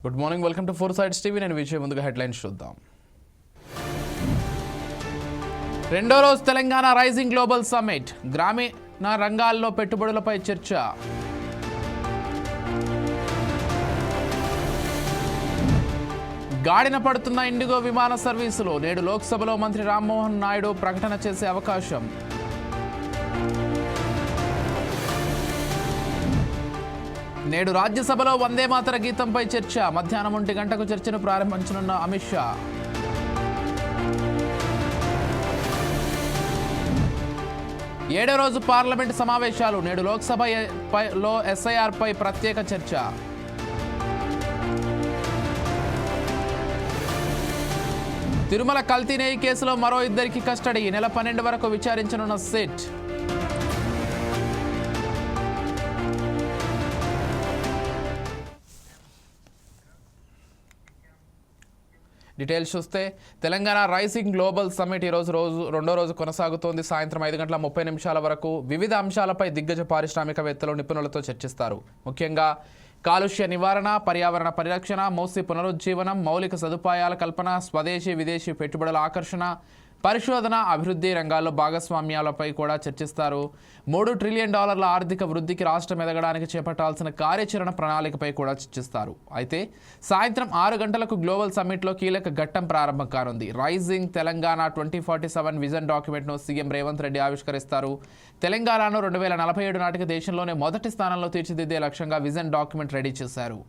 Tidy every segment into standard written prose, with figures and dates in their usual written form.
Good morning, welcome to four sides TV. నేను విజయ్. ముందుగా headlines చూద్దాం. రెండో రోజు తెలంగాణ రైజింగ్ గ్లోబల్ సమ్మిట్, గ్రామీణ రంగాల్లో పెట్టుబడులపై చర్చ. గాడిన పడుతున్న ఇండిగో విమాన సర్వీసులు, నేడు లోక్సభలో మంత్రి రామ్మోహన్ నాయుడు ప్రకటన చేసే అవకాశం. నేడు రాజ్యసభలో వందే మాతర గీతంపై చర్చ, మధ్యాహ్నం 1 గంటకు చర్చను ప్రారంభించనున్న అమిత్ షా. ఏడో రోజు పార్లమెంటు సమావేశాలు, నేడు లోక్సభలో ఎస్ఐఆర్ పై ప్రత్యేక చర్చ. తిరుమల కల్తీ నెయ్యి కేసులో మరో 2 కస్టడీ, నెల 12 వరకు విచారించనున్న సిట్. డీటెయిల్స్ చూస్తే, తెలంగాణ రైజింగ్ గ్లోబల్ సమ్మిట్ రెండో రోజు కొనసాగుతోంది. సాయంత్రం 5:30 వరకు వివిధ అంశాలపై దిగ్గజ పారిశ్రామికవేత్తలు, నిపుణులతో చర్చిస్తారు. ముఖ్యంగా కాలుష్య నివారణ, పర్యావరణ పరిరక్షణ, మూసి పునరుజ్జీవనం, మౌలిక సదుపాయాల కల్పన, స్వదేశీ విదేశీ పెట్టుబడుల ఆకర్షణ, పరిశోధన, అభివృద్ధి రంగాల్లో భాగస్వామ్యాలపై కూడా చర్చిస్తారు. $3 ట్రిలియన్ ఆర్థిక వృద్ధికి రాష్ట్రం ఎదగడానికి చేపట్టాల్సిన కార్యాచరణ ప్రణాళికపై కూడా చర్చిస్తారు. అయితే సాయంత్రం 6 గంటలకు గ్లోబల్ సమ్మిట్లో కీలక ఘట్టం ప్రారంభం కానుంది. రైజింగ్ తెలంగాణ 2047 విజన్ డాక్యుమెంట్ను సీఎం రేవంత్ రెడ్డి ఆవిష్కరిస్తారు. తెలంగాణను 2047 నాటికి దేశంలోనే మొదటి స్థానంలో తీర్చిదిద్దే లక్ష్యంగా విజన్ డాక్యుమెంట్ రెడీ చేశారు.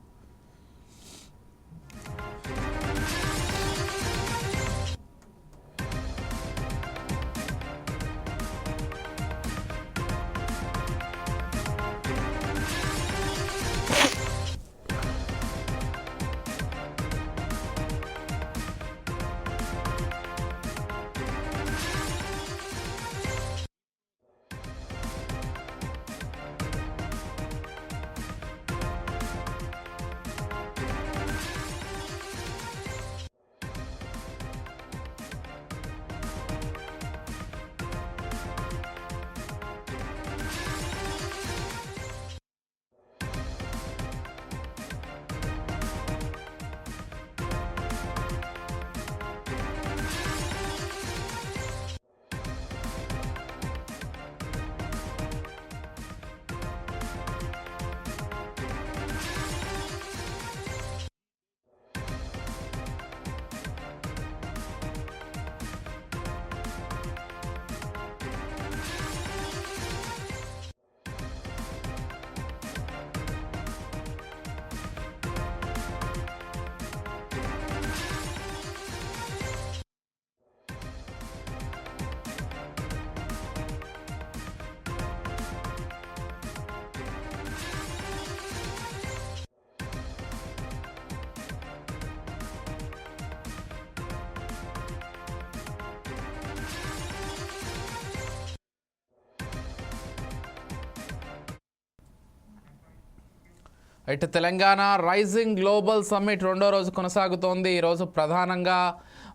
ఇటు తెలంగాణ రైజింగ్ గ్లోబల్ సమ్మిట్ రెండో రోజు కొనసాగుతోంది. ఈరోజు ప్రధానంగా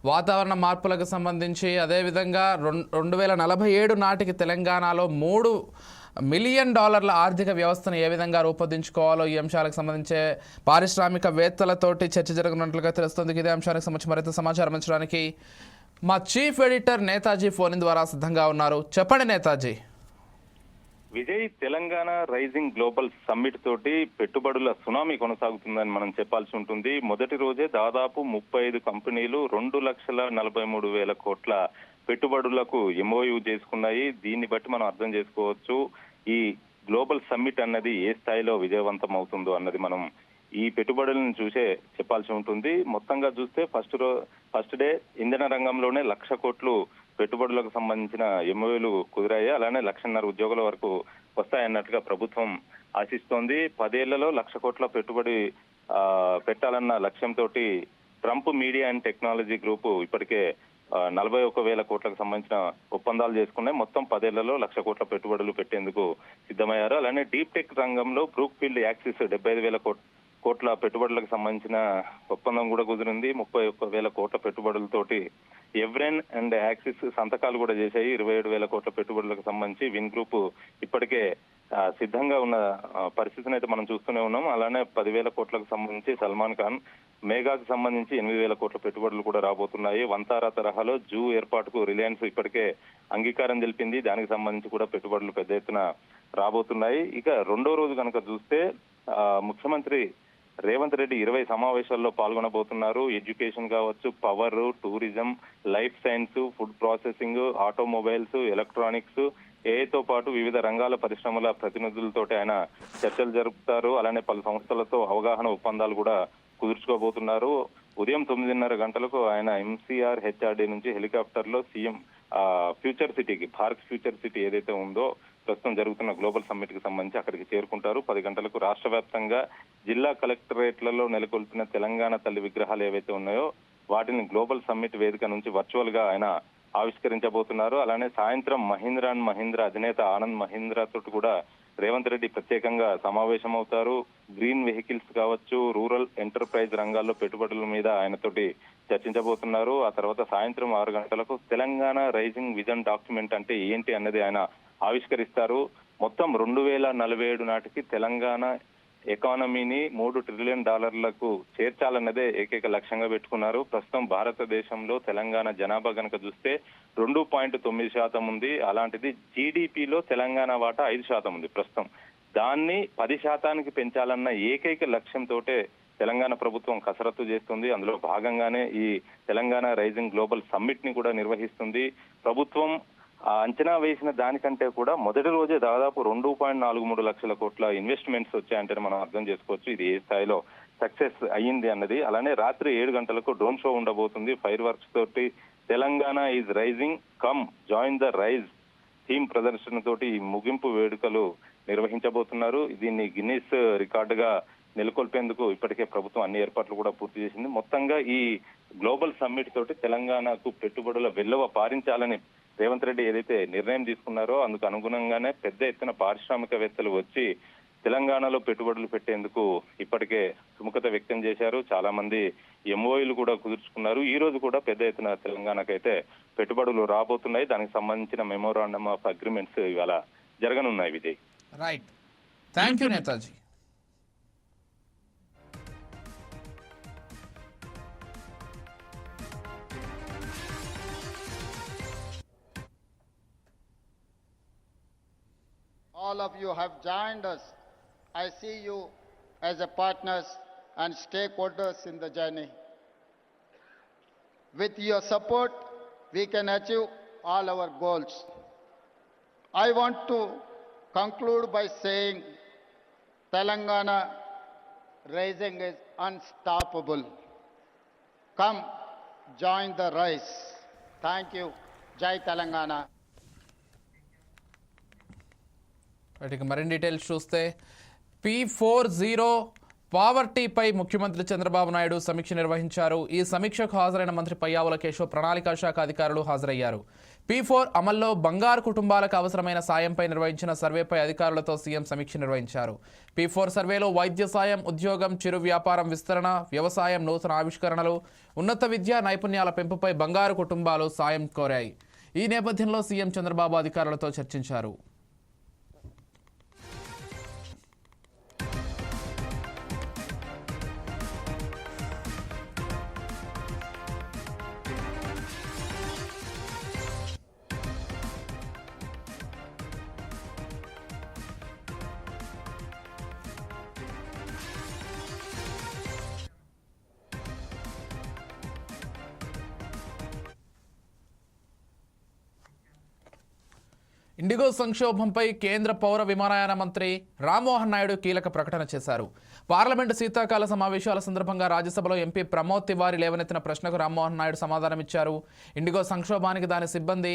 వాతావరణ మార్పులకు సంబంధించి, అదేవిధంగా 2047 నాటికి తెలంగాణలో $3 మిలియన్ ఆర్థిక వ్యవస్థను ఏ విధంగా రూపొందించుకోవాలో ఈ అంశాలకు సంబంధించే పారిశ్రామికవేత్తలతోటి చర్చ జరగనున్నట్లుగా తెలుస్తుంది. ఇదే అంశానికి సంబంధించి మరింత సమాచారం ఇచ్చడానికి మా చీఫ్ ఎడిటర్ నేతాజీ ఫోన్ ద్వారా సిద్ధంగా ఉన్నారు. చెప్పండి Netaji. Vijay, Telangana rising global summit తోటి పెట్టుబడుల సునామీ కొనసాగుతుందని మనం చెప్పాల్సి ఉంటుంది. మొదటి రోజే దాదాపు 35 కంపెనీలు 2,43,000 కోట్ల పెట్టుబడులకు ఎంఓయూ చేసుకున్నాయి. దీన్ని బట్టి మనం అర్థం చేసుకోవచ్చు ఈ గ్లోబల్ సమ్మిట్ అన్నది ఏ స్థాయిలో విజయవంతం అవుతుందో అన్నది మనం ఈ పెట్టుబడులను చూసే చెప్పాల్సి ఉంటుంది. మొత్తంగా చూస్తే ఫస్ట్ డే ఇంధన రంగంలోనే 1,00,000 కోట్లు పెట్టుబడులకు సంబంధించిన ఎంఓయూలు కుదిరాయి. అలానే 1,50,000 ఉద్యోగుల వరకు వస్తాయన్నట్లుగా ప్రభుత్వం ఆశిస్తోంది. 10 ఏళ్లలో 1,00,000 కోట్ల పెట్టుబడి పెట్టాలన్న లక్ష్యంతో Trump media and technology group ఇప్పటికే 41,000 కోట్లకు సంబంధించిన ఒప్పందాలు చేసుకున్నాయి. మొత్తం 10 ఏళ్లలో 1,00,000 కోట్ల పెట్టుబడులు పెట్టేందుకు సిద్ధమయ్యారు. అలానే డీప్ టెక్ రంగంలో బ్రూక్ ఫీల్డ్ యాక్సిస్ 75,000 కోట్ల పెట్టుబడులకు సంబంధించిన ఒప్పందం కూడా కుదిరింది. 31,000 కోట్ల పెట్టుబడులతోటి ఎవ్రెన్ అండ్ యాక్సిస్ సంతకాలు కూడా చేశాయి. 27,000 కోట్ల పెట్టుబడులకు సంబంధించి విన్ గ్రూప్ ఇప్పటికే సిద్ధంగా ఉన్న పరిస్థితిని అయితే మనం చూస్తూనే ఉన్నాం. అలానే 10,000 కోట్లకు సంబంధించి సల్మాన్ ఖాన్, మేఘాకు సంబంధించి 8,000 కోట్ల పెట్టుబడులు కూడా రాబోతున్నాయి. వంతారా తరహాలో జూ ఏర్పాటుకు రిలయన్స్ ఇప్పటికే అంగీకారం తెలిపింది. దానికి సంబంధించి కూడా పెట్టుబడులు పెద్ద ఎత్తున రాబోతున్నాయి. ఇక రెండో రోజు కనుక చూస్తే ముఖ్యమంత్రి రేవంత్ రెడ్డి 20 సమావేశాల్లో పాల్గొనబోతున్నారు. ఎడ్యుకేషన్ కావచ్చు, power, tourism, life science, food processing, automobiles, electronics, ఏఐతో పాటు వివిధ రంగాల పరిశ్రమల ప్రతినిధులతోటి ఆయన చర్చలు జరుపుతారు. అలానే పలు సంస్థలతో అవగాహన ఒప్పందాలు కూడా కుదుర్చుకోబోతున్నారు. ఉదయం 9:30 గంటలకు ఆయన ఎంసీఆర్ హెచ్ఆర్డీ నుంచి హెలికాప్టర్ లో సీఎం ఫ్యూచర్ సిటీకి, భారత్ ఫ్యూచర్ సిటీ ఏదైతే ఉందో ప్రస్తుతం జరుగుతున్న గ్లోబల్ సమ్మిట్ కి సంబంధించి అక్కడికి చేరుకుంటారు. 10 గంటలకు రాష్ట్ర వ్యాప్తంగా జిల్లా కలెక్టరేట్లలో నెలకొల్పిన తెలంగాణ తల్లి విగ్రహాలు ఏవైతే ఉన్నాయో వాటిని గ్లోబల్ సమ్మిట్ వేదిక నుంచి వర్చువల్ గా ఆయన ఆవిష్కరించబోతున్నారు. అలానే సాయంత్రం మహీంద్రా అండ్ మహీంద్రా అధినేత ఆనంద్ మహీంద్రా తోటి కూడా రేవంత్ రెడ్డి ప్రత్యేకంగా సమావేశం అవుతారు. గ్రీన్ వెహికల్స్ కావచ్చు, రూరల్ ఎంటర్ప్రైజ్ రంగాల్లో పెట్టుబడుల మీద ఆయనతోటి చర్చించబోతున్నారు. ఆ తర్వాత సాయంత్రం 6 గంటలకు తెలంగాణ రైజింగ్ విజన్ డాక్యుమెంట్ అంటే ఏంటి అన్నది ఆయన ఆవిష్కరిస్తారు. మొత్తం 2047 నాటికి తెలంగాణ ఎకానమీని $3 ట్రిలియన్ చేర్చాలన్నదే ఏకైక లక్ష్యంగా పెట్టుకున్నారు. ప్రస్తుతం భారతదేశంలో తెలంగాణ జనాభా కనుక చూస్తే 2.9% ఉంది. అలాంటిది జీడిపిలో తెలంగాణ వాటా 5% ఉంది ప్రస్తుతం. దాన్ని 10% పెంచాలన్న ఏకైక లక్ష్యంతో తెలంగాణ ప్రభుత్వం కసరత్తు చేస్తుంది. అందులో భాగంగానే ఈ తెలంగాణ రైజింగ్ గ్లోబల్ సమ్మిట్ ని కూడా నిర్వహిస్తుంది. ప్రభుత్వం అంచనా వేసిన దానికంటే కూడా మొదటి రోజే దాదాపు 2.43 లక్షల కోట్ల ఇన్వెస్ట్మెంట్స్ వచ్చాయంటే మనం అర్థం చేసుకోవచ్చు ఇది ఏ స్థాయిలో సక్సెస్ అయ్యింది అన్నది. అలానే రాత్రి 7 గంటలకు డ్రోన్ షో ఉండబోతుంది. ఫైర్ వర్క్స్ తోటి Telangana is rising, come join the rise theme ప్రదర్శన తోటి ఈ ముగింపు వేడుకలు నిర్వహించబోతున్నారు. దీన్ని గిన్నిస్ రికార్డుగా నెలకొల్పేందుకు ఇప్పటికే ప్రభుత్వం అన్ని ఏర్పాట్లు కూడా పూర్తి చేసింది. మొత్తంగా ఈ గ్లోబల్ సమ్మిట్ తోటి తెలంగాణకు పెట్టుబడుల వెల్లువ పారించాలని రేవంత్ రెడ్డి ఏదైతే నిర్ణయం తీసుకున్నారో అందుకు అనుగుణంగానే పెద్ద ఎత్తున పారిశ్రామికవేత్తలు వచ్చి తెలంగాణలో పెట్టుబడులు పెట్టేందుకు ఇప్పటికే సుముఖత వ్యక్తం చేశారు. చాలా మంది ఎంఓయూలు కూడా కుదుర్చుకున్నారు. ఈ రోజు కూడా పెద్ద ఎత్తున తెలంగాణకైతే పెట్టుబడులు రాబోతున్నాయి. దానికి సంబంధించిన మెమోరాండమ్ ఆఫ్ అగ్రిమెంట్స్ ఇవాళ జరగనున్నాయి. Vijay, right, thank you Netaji. All of you have joined us. I see you as a partners and stakeholders in the journey. With your support, we can achieve all our goals. I want to conclude by saying Telangana rising is unstoppable. Come, join the rise. Thank you. Jai Telangana. వాటికి మరిన్ని details చూస్తే P40 పావర్టీపై ముఖ్యమంత్రి చంద్రబాబు నాయుడు సమీక్ష నిర్వహించారు. ఈ సమీక్షకు హాజరైన మంత్రి పయ్యావుల కేశవ్, ప్రణాళికా శాఖ అధికారులు హాజరయ్యారు. P4 అమల్లో బంగారు కుటుంబాలకు అవసరమైన సాయంపై నిర్వహించిన సర్వేపై అధికారులతో సీఎం సమీక్ష నిర్వహించారు. P4 సర్వేలో వైద్య సాయం, ఉద్యోగం, చిరు వ్యాపారం విస్తరణ, వ్యవసాయం, నూతన ఆవిష్కరణలు, ఉన్నత విద్యా నైపుణ్యాల పెంపుపై బంగారు కుటుంబాలు సాయం కోరాయి. ఈ నేపథ్యంలో సీఎం చంద్రబాబు అధికారులతో చర్చించారు. ఇండిగో సంక్షోభంపై కేంద్ర పౌర విమానయాన మంత్రి రామ్మోహన్ నాయుడు కీలక ప్రకటన చేశారు. పార్లమెంటు శీతాకాల సమావేశాల సందర్భంగా రాజ్యసభలో ఎంపీ ప్రమోద్ తివారీ లేవనెత్తిన ప్రశ్నకు రామ్మోహన్ నాయుడు సమాధానమిచ్చారు. ఇండిగో సంక్షోభానికి దాని సిబ్బంది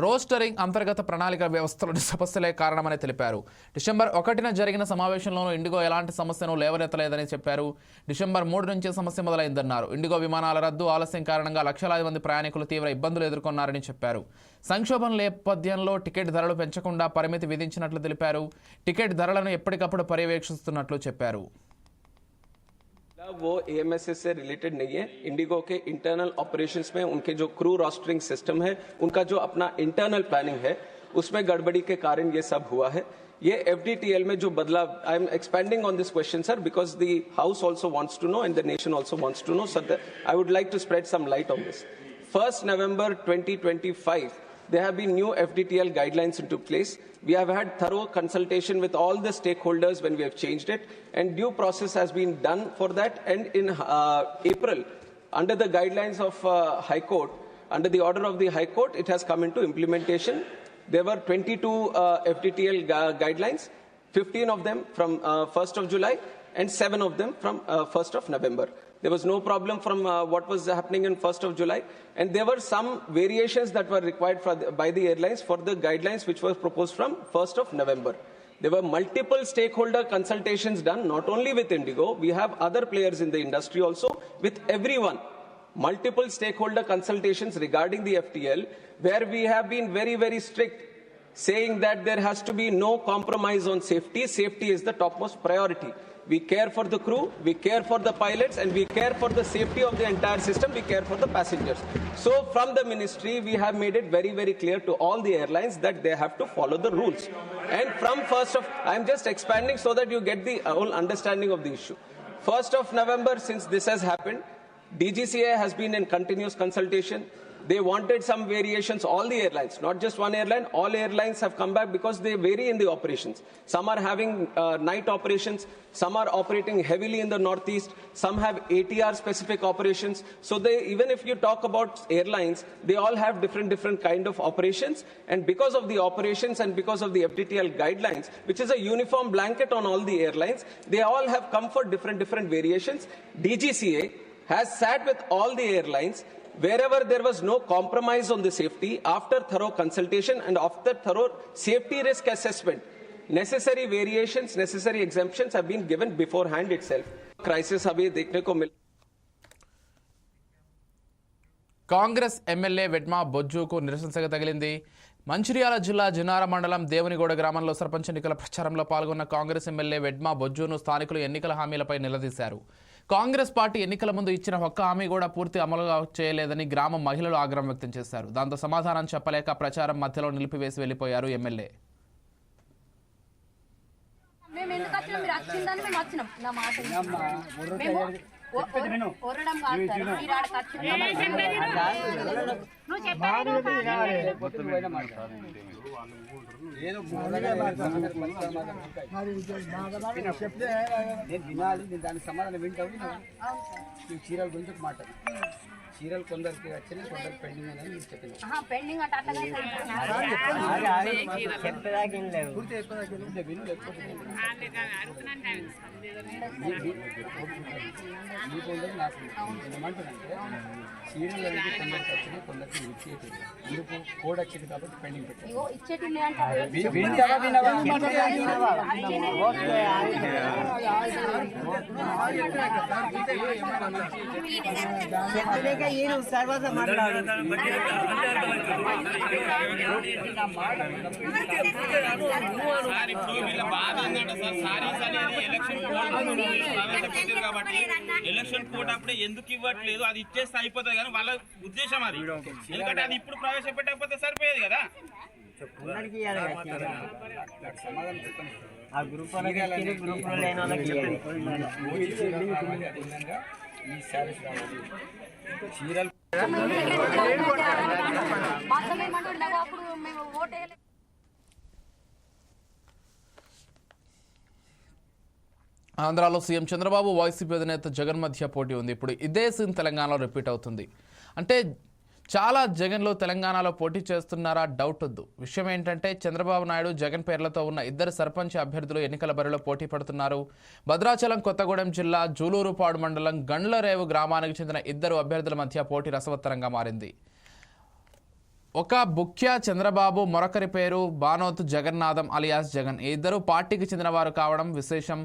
రోస్టరింగ్, అంతర్గత ప్రణాళిక వ్యవస్థలోని సమస్యలే కారణమని తెలిపారు. డిసెంబర్ 1న జరిగిన సమావేశంలోనూ ఇండిగో ఎలాంటి సమస్యను లేవనెత్తలేదని చెప్పారు. డిసెంబర్ 3 నుంచి సమస్య మొదలైందన్నారు. ఇండిగో విమానాల రద్దు, ఆలస్యం కారణంగా లక్షలాది మంది ప్రయాణికులు తీవ్ర ఇబ్బందులు ఎదుర్కొన్నారని చెప్పారు. సంక్షోభం నేపథ్యంలో టికెట్ ధరలు పెంచకుండా పరిమితి విధించినట్లు తెలిపారు. టికెట్ ధరలను ఎప్పటికప్పుడు పర్యవేక్షిస్తున్నట్లు చెప్పారు. वो AMSS से रिलेटेड नहीं है। इंडिगो के इंटरनल ऑपरेशंस में उनके जो क्रू रोस्टरिंग सिस्टम है, उनका जो अपना इंटरनल प्लानिंग है, उसमें गड़बड़ी के कारण ये सब हुआ है। ये FDTL में जो बदलाव, I am expending on this question sir, because the house also wants to know and the nation also wants to know, sir I would like to spread some light on this. 1st November 2025, there have been new FDTL guidelines into place. We have had thorough consultation with all the stakeholders when we have changed it, and due process has been done for that. And in April, under the guidelines of High Court, under the order of the High Court, it has come into implementation. There were 22 FDTL guidelines, 15 of them from 1st of July and 7 of them from 1st of November. There was no problem from what was happening in 1st of July. And there were some variations that were required by the airlines for the guidelines which were proposed from 1st of November. There were multiple stakeholder consultations done, not only with Indigo. We have other players in the industry also, with everyone. Multiple stakeholder consultations regarding the FTL, where we have been very, very strict, saying that there has to be no compromise on safety. Safety is the topmost priority. We care for the crew, we care for the pilots, and we care for the safety of the entire system, we care for the passengers. So from the ministry, we have made it very, very clear to all the airlines that they have to follow the rules. And from 1st of, I'm just expanding so that you get the whole understanding of the issue. 1st of November, since this has happened, DGCA has been in continuous consultation. They wanted some variations, all the airlines, not just one airline, all airlines have come back because they vary in the operations. Some are having night operations, some are operating heavily in the northeast, some have ATR specific operations. So they, even if you talk about airlines, they all have different kind of operations. And because of the operations and because of the FDTL guidelines, which is a uniform blanket on all the airlines, they all have come for different variations. DGCA has sat with all the airlines. Wherever there was no compromise on the safety, after thorough consultation and after thorough safety risk assessment, necessary variations, necessary exemptions have been given beforehand itself. Crisis अभी देखने को मिल Congress MLA Vedma బొజ్జుకు నిరసనగా తగిలింది. మంచిర్యాల జిల్లా జిన్నార మండలం దేవునిగూడ గ్రామంలో సర్పంచ్ ఎన్నికల ప్రచారంలో పాల్గొన్న కాంగ్రెస్ ఎమ్మెల్యే వెడ్మా బొజ్జును స్థానికులు ఎన్నికల హామీలపై నిలదీశారు. కాంగ్రెస్ పార్టీ ఎన్నికల ముందు ఇచ్చిన ఒక్క హామీ కూడా పూర్తి అమలుగా చేయలేదని గ్రామ మహిళలు ఆగ్రహం వ్యక్తం చేశారు. దాంతో సమాధానం చెప్పలేక ప్రచారం మధ్యలో నిలిపివేసి వెళ్లిపోయారు ఎమ్మెల్యే. ఏదో చెప్తే నేను వినాలి, నేను దానికి సమాధానం వింటావు. ఈ చీరల గురించి మాట్లాడు. చీరలు కొందరికి వచ్చినాయి, కొందరికి పెండింగ్ అని నేను చెప్పిన. మీకు ఉండదు, నాకు ఏమంటానంటే చీరలు అనేది కొందరికి వచ్చినాయి, కొందరికి ఇచ్చేది. మీకు కోడ్ వచ్చింది కాబట్టి పెండింగ్ పెట్టారు. కాబట్టి ఎలక్షన్ కోడ్ అప్పుడే ఎందుకు ఇవ్వట్లేదు, అది ఇచ్చేస్తే అయిపోతుంది కానీ వాళ్ళ ఉద్దేశం అది. ఎందుకంటే అది ఇప్పుడు ప్రవేశపెట్టకపోతే సరిపోయేది కదా. ఆంధ్రాలో సీఎం చంద్రబాబు వైసీపీ అధినేత జగన్ మధ్య పోటీ ఉంది. ఇప్పుడు ఇదే సీన్ తెలంగాణలో రిపీట్ అవుతుంది. అంటే చాలా జగన్లో తెలంగాణలో పోటీ చేస్తున్నారా డౌట్ వద్దు. విషయం ఏంటంటే చంద్రబాబు నాయుడు జగన్ పేర్లతో ఉన్న ఇద్దరు సర్పంచ్ అభ్యర్థులు ఎన్నికల బరిలో పోటీ పడుతున్నారు. భద్రాచలం కొత్తగూడెం జిల్లా జూలూరుపాడు మండలం గండ్లరేవు గ్రామానికి చెందిన ఇద్దరు అభ్యర్థుల మధ్య పోటీ రసవత్తరంగా మారింది. ఒక బుక్యా చంద్రబాబు, మరొకరి పేరు బానోత్ జగన్నాథం అలియాస్ జగన్. ఈ ఇద్దరు పార్టీకి చెందినవారు కావడం విశేషం.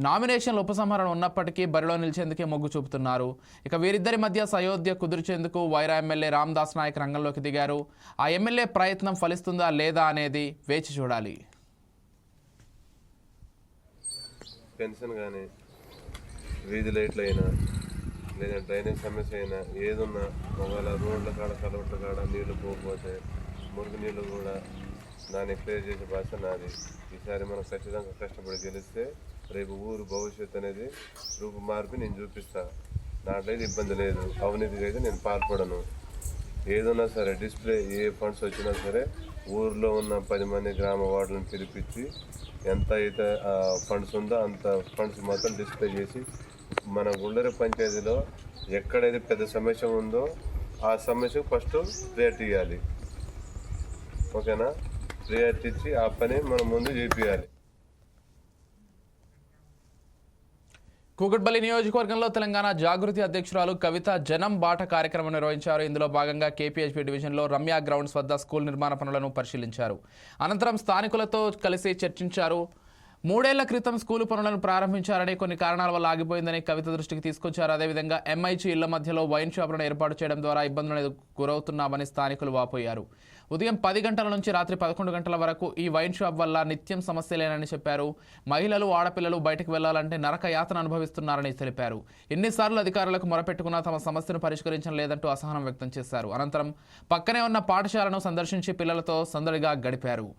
నామినేషన్ల ఉపసంహరణ ఉన్నప్పటికీ బరిలో నిలిచేందుకే మొగ్గు చూపుతున్నారు. ఇక వీరిద్దరి మధ్య సయోధ్య కుదిర్చేందుకు వైరా ఎమ్మెల్యే రామదాస్ నాయక్ రంగంలోకి దిగారు. ఆ ఎమ్మెల్యే ప్రయత్నం ఫలిస్తుందా లేదా అనేది వేచి చూడాలి. పెన్షన్ కానీ వీధి లైట్లు అయినా లేదా డ్రైనేజ్ సమస్య అయినా ఏదున్నా ఒకవేళ రోడ్ల కాడ కలవట్ల కాడ నీళ్లు పోకపోతే మురుగు నీళ్ళు కూడా దాన్ని క్లియర్ చేసే బాధ్యత నాది. ఈసారి మనం ఖచ్చితంగా కష్టపడి గెలిస్తే రేపు ఊరు భవిష్యత్తు అనేది రూపు మార్పి నేను చూపిస్తాను. దాంట్లో అయితే ఇబ్బంది లేదు. అవినీతికి అయితే నేను పాల్పడను. ఏదన్నా సరే డిస్ప్లే ఏ ఫండ్స్ వచ్చినా సరే ఊరిలో ఉన్న 10 మంది గ్రామ వార్డులను పిలిపించి ఎంత అయితే ఫండ్స్ ఉందో అంత ఫండ్స్ మొత్తం డిస్ప్లే చేసి మన గుళ్ళరి పంచాయతీలో ఎక్కడైతే పెద్ద సమస్య ఉందో ఆ సమస్యకు ఫస్ట్ ప్రియారిటీ ఇవ్వాలి. ఓకేనా? ప్రియారిటీ ఇచ్చి ఆ పని మనం ముందు చేపియాలి. కూకట్పల్లి నియోజకవర్గంలో తెలంగాణ జాగృతి అధ్యక్షురాలు కవిత జనం బాట కార్యక్రమం నిర్వహించారు. ఇందులో భాగంగా కేపీహెచ్పీ డివిజన్లో రమ్య గ్రౌండ్స్ వద్ద స్కూల్ నిర్మాణ పనులను పరిశీలించారు. అనంతరం స్థానికులతో కలిసి చర్చించారు. 3 ఏళ్ల క్రితం స్కూలు పనులను ప్రారంభించారని, కొన్ని కారణాల వల్ల ఆగిపోయిందని కవిత దృష్టికి తీసుకొచ్చారు. అదేవిధంగా ఎంఐజీ ఇళ్ల మధ్యలో వైన్ షాపులను ఏర్పాటు చేయడం ద్వారా ఇబ్బందులకు గురవుతున్నామని స్థానికులు వాపోయారు. ఉదయం 10 గంటల నుంచి రాత్రి 11 గంటల వరకు ఈ వైన్ షాప్ వల్ల నిత్యం సమస్యలేనని చెప్పారు. మహిళలు, ఆడపిల్లలు బయటకు వెళ్లాలంటే నరక యాతన అనుభవిస్తున్నారని తెలిపారు. ఎన్నిసార్లు అధికారులకు మొరపెట్టుకున్నా తమ సమస్యను పరిష్కరించడం లేదంటూ అసహనం వ్యక్తం చేశారు. అనంతరం పక్కనే ఉన్న పాఠశాలను సందర్శించి పిల్లలతో సందడిగా గడిపారు.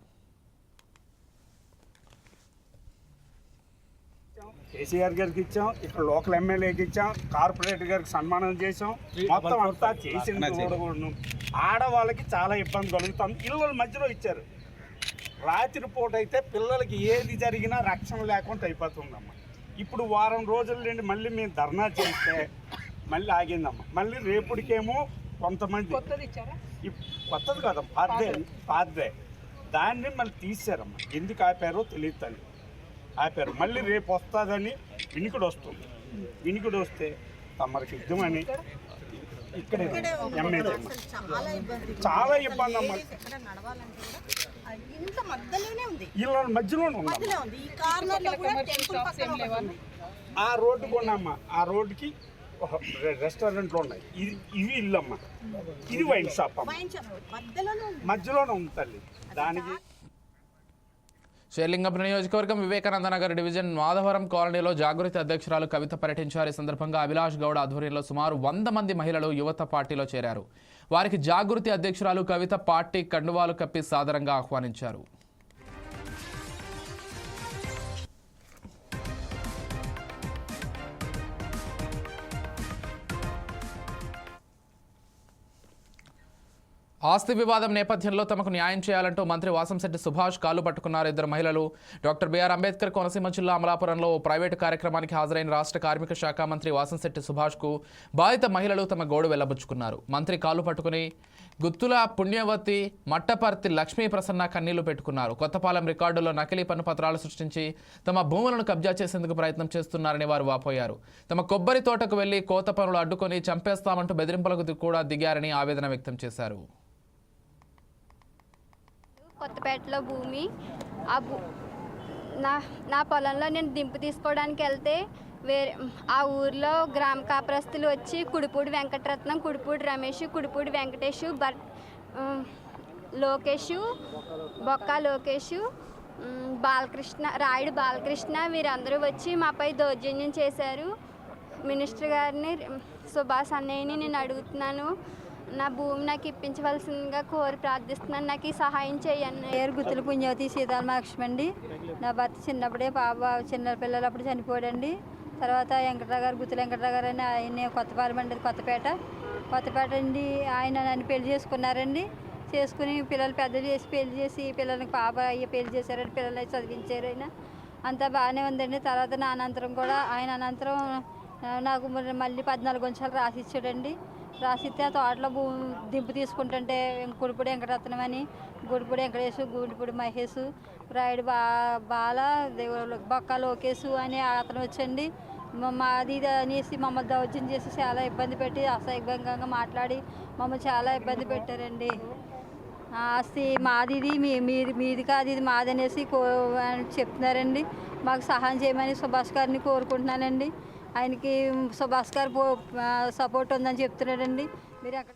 కేసీఆర్ గారికి ఇచ్చాం, ఇక్కడ లోకల్ ఎమ్మెల్యేకి ఇచ్చాం, కార్పొరేటర్ గారికి సన్మానం చేసాం. మొత్తం అంతా చేసిన ఆడవాళ్ళకి చాలా ఇబ్బంది కలుగుతాం. ఇళ్ళ మధ్యలో ఇచ్చారు. రాత్రి పూట అయితే పిల్లలకి ఏది జరిగినా రక్షణ లేకుండా అయిపోతుందమ్మా. ఇప్పుడు వారం రోజుల నుండి మళ్ళీ మేము ధర్నా చేస్తే మళ్ళీ ఆగిందమ్మా. మళ్ళీ రేపుడికేమో కొంతమంది కొత్తది కదమ్మా, పాతదే దాన్ని మళ్ళీ తీసారమ్మా. ఎందుకు ఆపారో తెలియదు తల్లి. ఆపారు. మళ్ళీ రేపు వస్తుందని వినికుడు వస్తుంది. వినికుడు వస్తే తమరికి యుద్ధమని ఇక్కడ ఎమ్మెల్యే చాలా ఇబ్బంది అమ్మ. ఇలా మధ్యలోనే ఆ రోడ్డు కొన్నామ్మా. ఆ రోడ్డుకి రెస్టారెంట్లు ఉన్నాయి. ఇవి ఇల్లమ్మా, ఇది వైన్ షాప్ అమ్మ. మధ్యలోనే ఉంది తల్లి. దానికి షేర్లింగంపల్లి నియోజకవర్గం వివేకానంద నగర్ డివిజన్ మాధవరం కాలనీలో జాగృతి అధ్యక్షురాలు కవిత పర్యటించారు. ఈ సందర్భంగా అభిలాష్ గౌడ్ ఆధ్వర్యంలో సుమారు 100 మంది మహిళలు యువత పార్టీలో చేరారు. వారికి జాగృతి అధ్యక్షురాలు కవిత పార్టీ కండువాలు కప్పి సాదరంగా ఆహ్వానించారు. ఆస్తి వివాదం నేపథ్యంలో తమకు న్యాయం చేయాలంటూ మంత్రి వాసంశెట్టి సుభాష్ కాలు పట్టుకున్నారు. 2 మహిళలు డాక్టర్ బిఆర్ అంబేద్కర్ కోనసీమ జిల్లా అమలాపురంలో ఓ ప్రైవేటు కార్యక్రమానికి హాజరైన రాష్ట్ర కార్మిక శాఖ మంత్రి వాసంశెట్టి సుభాష్కు బాధిత మహిళలు తమ గోడు వెళ్లబుచ్చుకున్నారు. మంత్రి కాలు పట్టుకుని గుత్తుల పుణ్యవతి, మట్టపర్తి లక్ష్మీ ప్రసన్న కన్నీళ్లు పెట్టుకున్నారు. కొత్తపాలెం రికార్డుల్లో నకిలీ పన్ను పత్రాలు సృష్టించి తమ భూములను కబ్జా చేసేందుకు ప్రయత్నం చేస్తున్నారని వారు వాపోయారు. తమ కొబ్బరి తోటకు వెళ్లి కోత పనులు అడ్డుకొని చంపేస్తామంటూ బెదిరింపులకు కూడా దిగారని ఆవేదన వ్యక్తం చేశారు. కొత్తపేటలో భూమి, నా పొలంలో నేను దింపు తీసుకోవడానికి వెళ్తే ఆ ఊర్లో గ్రామ కాపురస్తులు వచ్చి కుడిపూడి వెంకటరత్నం, కుడిపూడి రమేష్, కుడిపూడి వెంకటేష్, లోకేష్, బొక్క లోకేష్, బాలకృష్ణ, రాయుడు బాలకృష్ణ వీరందరూ వచ్చి మాపై దౌర్జన్యం చేశారు. మినిస్టర్ గారిని, సుభాష్ అన్నయ్యని నేను అడుగుతున్నాను, నా భూమి నాకు ఇప్పించవలసిందిగా కోరి ప్రార్థిస్తున్నాను. నాకు ఈ సహాయం చేయండి. పేరు గుత్తుల పుణ్యవతి సీతారామలక్ష్మి అండి. నా భర్త చిన్నప్పుడే చిన్న పిల్లలు అప్పుడు చనిపోయాడండి. తర్వాత వెంకటరావు గారు, గుత్తుల వెంకటరావు గారు అని ఆయన కొత్తపాలెం అండి, కొత్తపేట అండి. ఆయన నన్ను పెళ్లి చేసుకున్నారండి. చేసుకుని పిల్లలు పెద్దలు చేసి పెళ్లి చేసి పిల్లలకి పాప అయ్యి పెళ్లి చేశారండి. పిల్లల్ని చదివించారు. ఆయన అంతా బాగానే ఉందండి. తర్వాత నా అనంతరం కూడా ఆయన అనంతరం నాకు మళ్ళీ 14 గుంటలు రాసిచ్చాడండి. రాసిస్తే ఆ తోటలో దింపు తీసుకుంటుంటే గుడిపూడి వెంకటరత్నం అని, గుడిపూడి వెంకటేశు, గుడిపూడి మహేష్, రాయుడు బాల, బొక్క లోకేశు అని అతను వచ్చండి. మాది ఇది అనేసి మమ్మల్ని దౌర్జన్యం చేసి చాలా ఇబ్బంది పెట్టి అసహ్యంగా మాట్లాడి మమ్మల్ని చాలా ఇబ్బంది పెట్టారండి. ఆస్తి మాది, ఇది మీది కాదు, ఇది మాది అనేసి చెప్తున్నారండి. మాకు సహాయం చేయమని సుభాష్ గారిని కోరుకుంటున్నానండి. ఆయనకి సుభాష్ గారు సపోర్ట్ ఉందని చెప్తున్నాడండి. మీరు అక్కడ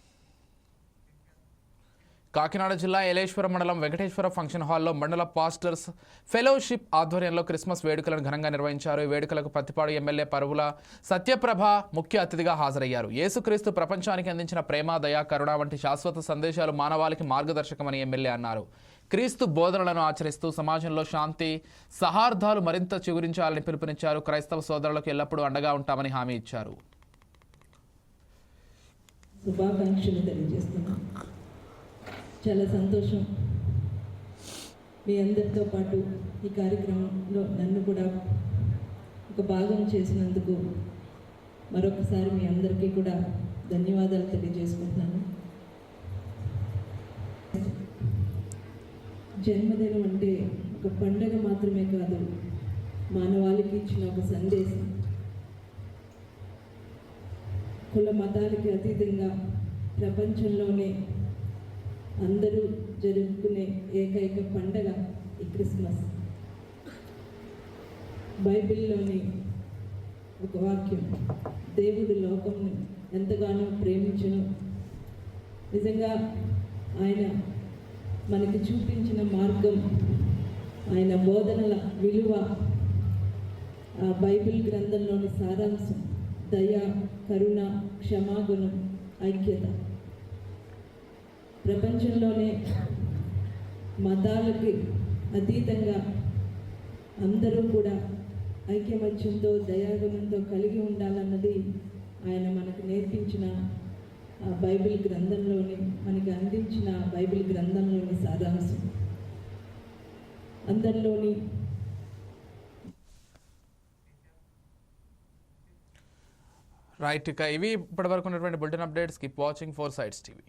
కాకినాడ జిల్లా ఏలేశ్వరం మండలం వెంకటేశ్వర ఫంక్షన్ హాల్లో మండల పాస్టర్స్ ఫెలోషిప్ ఆధ్వర్యంలో క్రిస్మస్ వేడుకలను ఘనంగా నిర్వహించారు. ఈ వేడుకలకు పత్తిపాడు ఎమ్మెల్యే పరువుల సత్యప్రభ ముఖ్య అతిథిగా హాజరయ్యారు. యేసుక్రీస్తు ప్రపంచానికి అందించిన ప్రేమ, దయ, కరుణ వంటి శాశ్వత సందేశాలు మానవాళికి మార్గదర్శకమని ఎమ్మెల్యే అన్నారు. క్రీస్తు బోధనలను ఆచరిస్తూ సమాజంలో శాంతి, సౌహార్దాలు మరింత చిగురించాలని పిలుపునిచ్చారు. క్రైస్తవ సోదరులకు ఎల్లప్పుడూ అండగా ఉంటామని హామీ ఇచ్చారు. శుభాకాంక్షలు తెలియజేస్తున్నాను. చాలా సంతోషం మీ అందరితో పాటు ఈ కార్యక్రమంలో నన్ను కూడా ఒక భాగం చేసినందుకు మరొకసారి మీ అందరికీ కూడా ధన్యవాదాలు తెలియజేసుకుంటున్నాను. జన్మదినం అంటే ఒక పండగ మాత్రమే కాదు, మానవాళికి ఇచ్చిన ఒక సందేశం. కుల మతాలకి అతీతంగా ప్రపంచంలోనే అందరూ జరుపుకునే ఏకైక పండగ ఈ క్రిస్మస్. బైబిల్లోని ఒక వాక్యం, దేవుడు లోకంను ఎంతగానో ప్రేమించును. నిజంగా ఆయన మనకి చూపించిన మార్గం, ఆయన బోధనల విలువ, ఆ బైబిల్ గ్రంథంలోని సారాంశం దయ, కరుణ, క్షమాగుణం, ఐక్యత. ప్రపంచంలోనే మతాలకి అతీతంగా అందరూ కూడా ఐక్యమత్యంతో, దయాగుణంతో కలిగి ఉండాలన్నది ఆయన మనకు నేర్పించిన బైబిల్ గ్రంథంలోని, మనకి అందించిన బైబిల్ గ్రంథంలోని సారాంశం. అందరిలోని రైట్. ఇక ఇవి ఇప్పటివరకు ఉన్నటువంటి bulletin updates. Keep watching 4 Sides TV.